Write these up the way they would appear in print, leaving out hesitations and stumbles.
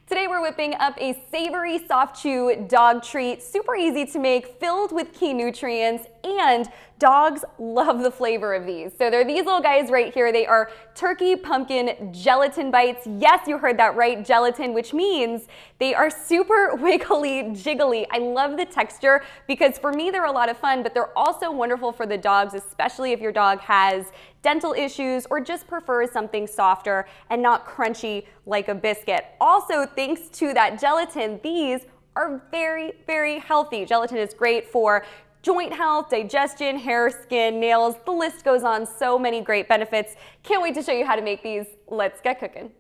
Today we're whipping up a savory soft chew dog treat, super easy to make, filled with key nutrients, and dogs love the flavor of these. So they're these little guys right here. They are turkey pumpkin gelatin bites. Yes, you heard that right, gelatin, which means they are super wiggly, jiggly. I love the texture because for me they're a lot of fun, but they're also wonderful for the dogs, especially if your dog has dental issues or just prefers something softer and not crunchy like a biscuit. Also, thanks to that gelatin, these are very, very healthy. Gelatin is great for joint health, digestion, hair, skin, nails, the list goes on. So many great benefits. Can't wait to show you how to make these. Let's get cooking.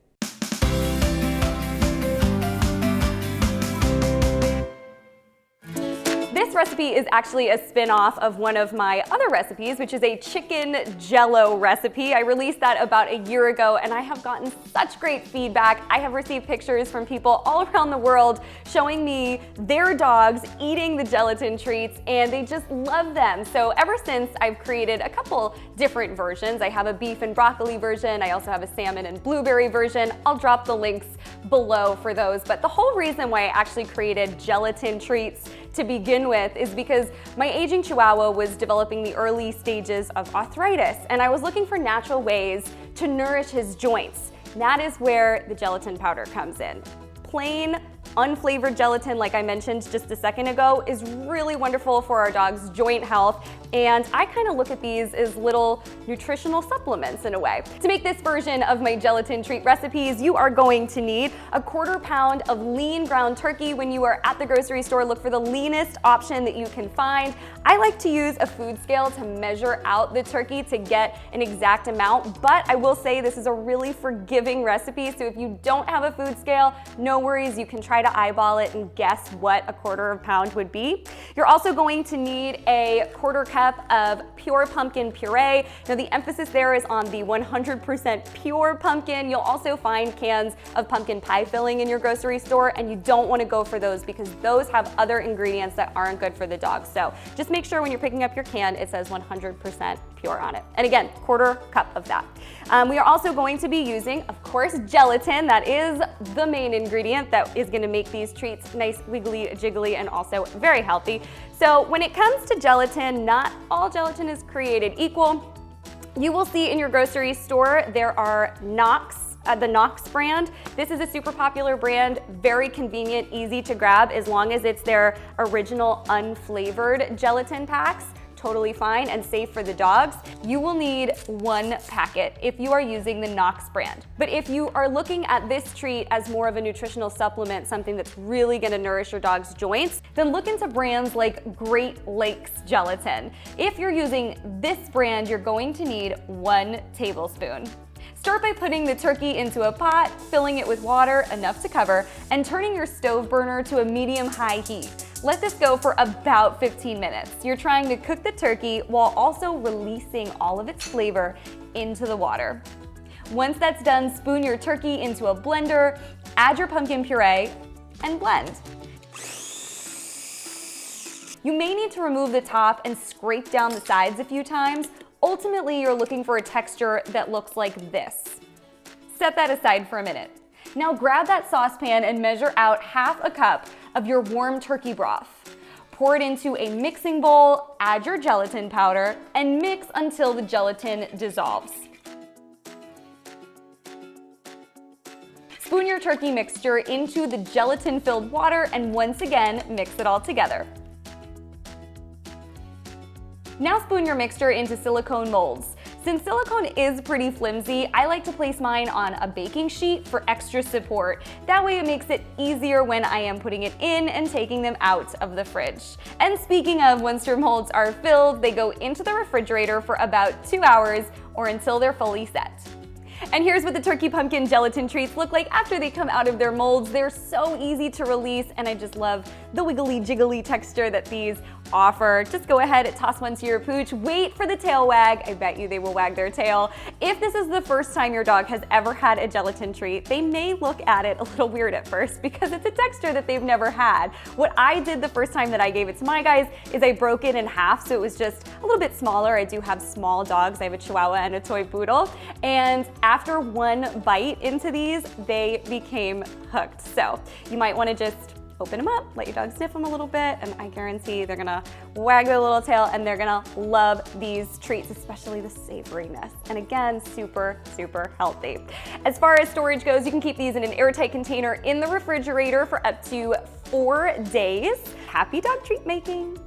This recipe is actually a spin-off of one of my other recipes, which is a chicken jello recipe. I released that about a year ago and I have gotten such great feedback. I have received pictures from people all around the world showing me their dogs eating the gelatin treats and they just love them. So ever since, I've created a couple different versions. I have a beef and broccoli version. I also have a salmon and blueberry version. I'll drop the links below for those. But the whole reason why I actually created gelatin treats to begin with is because my aging Chihuahua was developing the early stages of arthritis, and I was looking for natural ways to nourish his joints. And that is where the gelatin powder comes in. Plain, unflavored gelatin, like I mentioned just a second ago, is really wonderful for our dog's joint health, and I kind of look at these as little nutritional supplements in a way. To make this version of my gelatin treat recipes, you are going to need a 1/4 pound of lean ground turkey. When you are at the grocery store, look for the leanest option that you can find. I like to use a food scale to measure out the turkey to get an exact amount, but I will say this is a really forgiving recipe, so if you don't have a food scale, no worries, you can try to eyeball it and guess what a 1/4 pound would be. You're also going to need a 1/4 cup of pure pumpkin puree. Now the emphasis there is on the 100% pure pumpkin. You'll also find cans of pumpkin pie filling in your grocery store, and you don't want to go for those because those have other ingredients that aren't good for the dog. So just make sure when you're picking up your can, it says 100% pure on it. And again, 1/4 cup of that. We are also going to be using, of course, gelatin. That is the main ingredient that is going to make these treats nice, wiggly, jiggly, and also very healthy. So when it comes to gelatin, not all gelatin is created equal. You will see in your grocery store there are Knox, the Knox brand. This is a super popular brand, very convenient, easy to grab as long as it's their original unflavored gelatin packs. Totally fine and safe for the dogs. You will need 1 packet if you are using the Knox brand. But if you are looking at this treat as more of a nutritional supplement, something that's really gonna nourish your dog's joints, then look into brands like Great Lakes Gelatin. If you're using this brand, you're going to need 1 tablespoon. Start by putting the turkey into a pot, filling it with water enough to cover, and turning your stove burner to a medium-high heat. Let this go for about 15 minutes. You're trying to cook the turkey while also releasing all of its flavor into the water. Once that's done, spoon your turkey into a blender, add your pumpkin puree, and blend. You may need to remove the top and scrape down the sides a few times. Ultimately, you're looking for a texture that looks like this. Set that aside for a minute. Now grab that saucepan and measure out 1/2 cup of your warm turkey broth. Pour it into a mixing bowl, add your gelatin powder, and mix until the gelatin dissolves. Spoon your turkey mixture into the gelatin-filled water and once again, mix it all together. Now spoon your mixture into silicone molds. Since silicone is pretty flimsy, I like to place mine on a baking sheet for extra support. That way it makes it easier when I am putting it in and taking them out of the fridge. And speaking of, once your molds are filled, they go into the refrigerator for about 2 hours or until they're fully set. And here's what the turkey pumpkin gelatin treats look like after they come out of their molds. They're so easy to release, and I just love the wiggly jiggly texture that these offer. Just go ahead and toss one to your pooch, wait for the tail wag. I bet you they will wag their tail. If this is the first time your dog has ever had a gelatin treat, they may look at it a little weird at first because it's a texture that they've never had. What I did the first time that I gave it to my guys is I broke it in half, so it was just a little bit smaller. I do have small dogs. I have a Chihuahua and a toy poodle. And after one bite into these, they became hooked. So you might want to just open them up, let your dog sniff them a little bit, and I guarantee they're gonna wag their little tail and they're gonna love these treats, especially the savoriness. And again, super, super healthy. As far as storage goes, you can keep these in an airtight container in the refrigerator for up to 4 days. Happy dog treat making.